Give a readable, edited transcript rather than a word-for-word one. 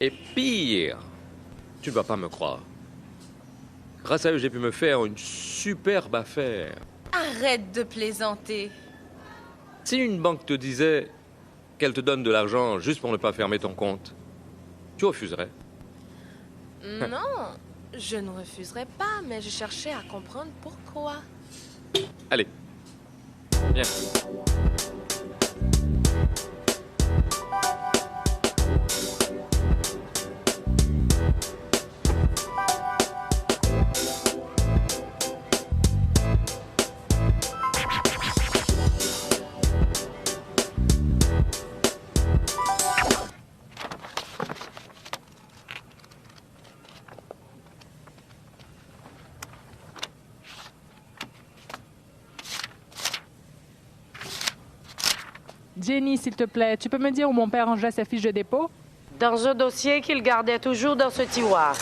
Et pire, tu ne vas pas me croire. Grâce à eux, j'ai pu me faire une superbe affaire. Arrête de plaisanter. Si une banque te disait qu'elle te donne de l'argent juste pour ne pas fermer ton compte, tu refuserais. Non, je ne refuserai pas, mais je cherchais à comprendre pourquoi. Allez, viens. Jenny, s'il te plaît, tu peux me dire où mon père rangeait sa fiche de dépôt? Dans un dossier qu'il gardait toujours dans ce tiroir.